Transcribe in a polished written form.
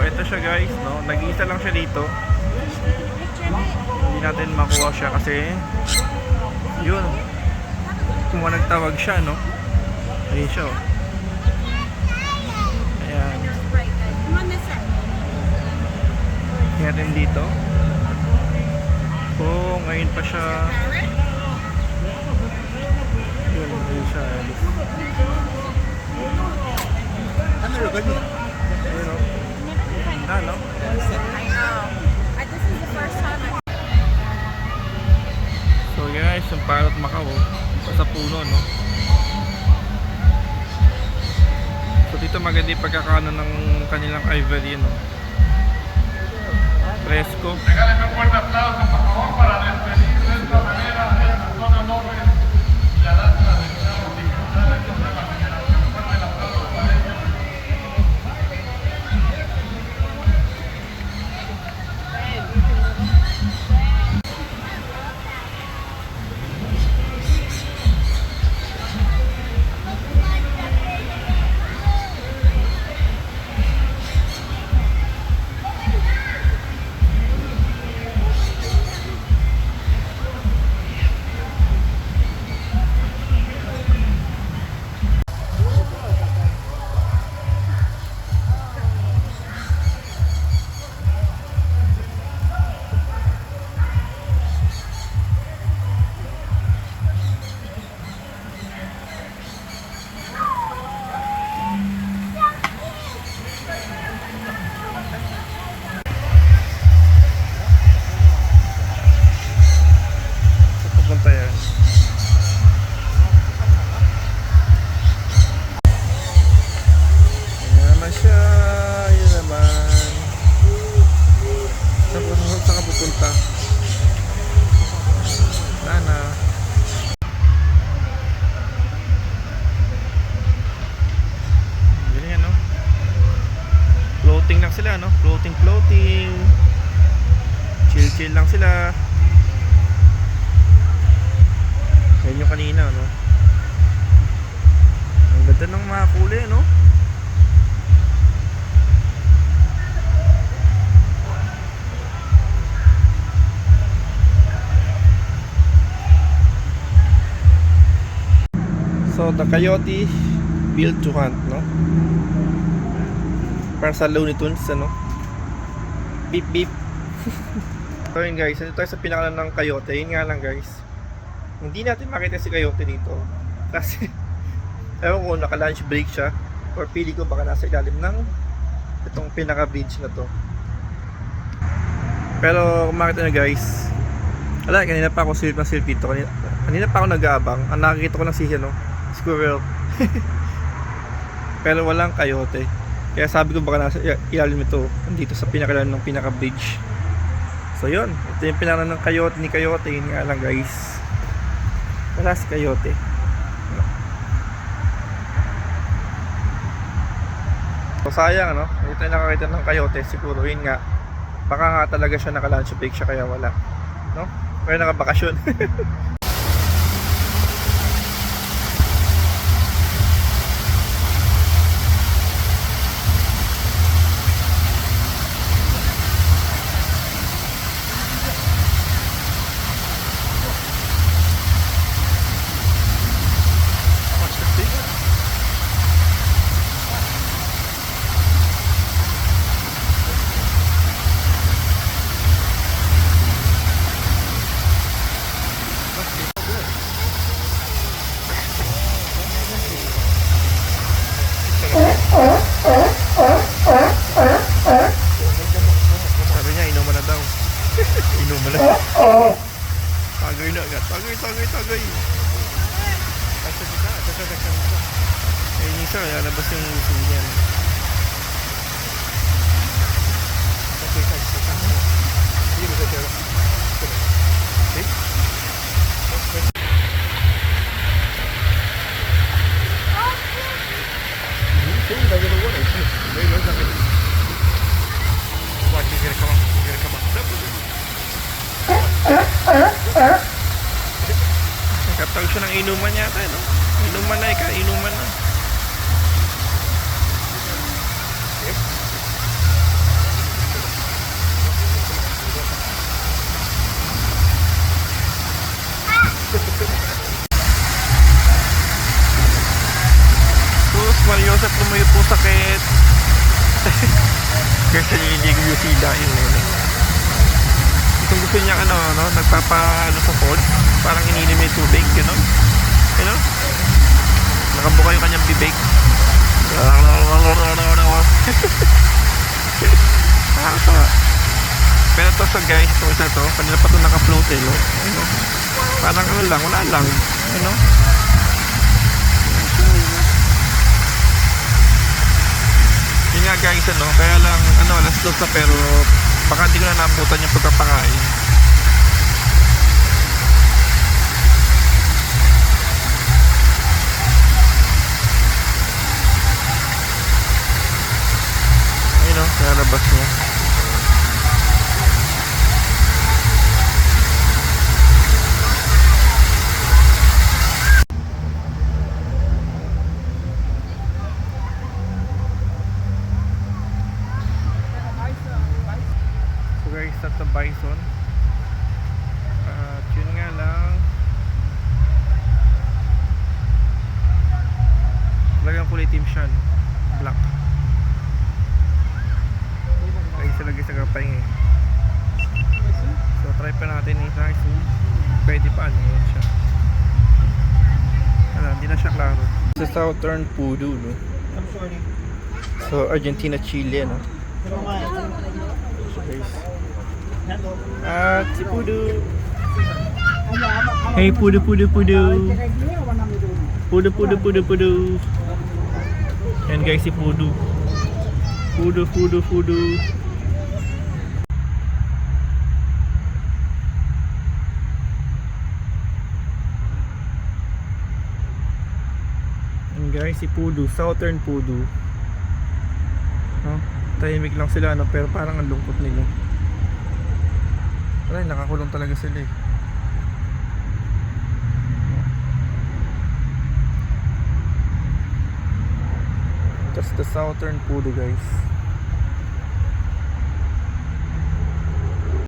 ito siya guys, no? Nag-iisa lang siya dito. Hindi natin makuha siya kasi yun, kung nagtawag siya, no? Ayun siya, oh. Ayan. Kaya rin dito. Oh, ngayon pa siya. Yun, ayun siya. Ayun, oh. No? I know. This is the first time So guys, yung Parrot Macao sa puno, no? So dito maganda yung pagkakaano ng kanilang ivory, no? Fresco. Regáleme un fuerte aplauso, por favor, para despedir de esta manera a Antonio López y a Danza de Chavo Digital. Esta es la generación. Fuerte el aplauso para ellos. Pupunta yan. Ayan naman siya. Ayan naman. Saan ka pupunta? Nana. Ganyan, no? Floating lang sila, no? Floating. Chill lang sila. Yan yung kanina, no? Ang ganda ng mga kulay, no? So, the coyote built to hunt, no? Para sa Looney Tunes, ano? Beep, beep. So, yun guys, nandito tayo sa pinakalan ng coyote. Yun nga lang, guys. Hindi natin makita si coyote dito kasi ewan ko, naka-lunch break siya or pili ko baka nasa ilalim ng itong pinaka-bridge na to. Pero kung makita nyo guys, wala, kanina pa ako silip dito. Kanina pa ako nag-aabang. Ang nakikita ko lang si squirrel. Pero walang coyote. Kaya sabi ko baka nasa ilalim ito, dito sa pinakalan ng pinaka-bridge. So yun, ito yung pinakalan ng coyote ni coyote. Yun nga lang guys, wala si coyote. So sayang, no? Hindi tayo nakakita ng coyote. Siguro yun nga, baka nga talaga siya naka-lunch break siya kaya wala, no? Kaya nakabakasyon. Sabi niya, inuman na daw. Inuman na. Tagay na agad. Tagay. Ayun yung isa, lalabas yung uso niyan. Katawag siya ng inuman yata, no? Inuman na, inuman na. sakit. Kasi nililigo yung sila yun eh. Kung gusto niya nagpapa sa pod, parang ininom yung tubig, you know? Nakabuka yung kanyang bibig. Nakakatawa. Pero to sa guys, itong isa to, kanina pa ito naka-float eh, no? Parang wala lang, you know? Yun nga guys, kaya lang, alas 2 na pero baka hindi ko na naambutan yung pagkapakain. Ayun o, sa labas niya. So guys, at the bison. At yun nga lang, talagang kulay team siya, no? Black. Guys, lagi sa kapay eh. So try pa natin isa. Pwede pa, yan siya. Hindi na siya klaro. Sa Southern Pudu, no? So Argentina, Chile, no? So guys, at si Pudu. Hey Pudu. Pudu. Yan guys, si Pudu. Pudu. Yan guys, si Pudu, Southern Pudu. Tahimik lang sila, pero parang ang lungkot nila. Ay, nakakulong talaga sila eh. That's the Southern Pudu guys.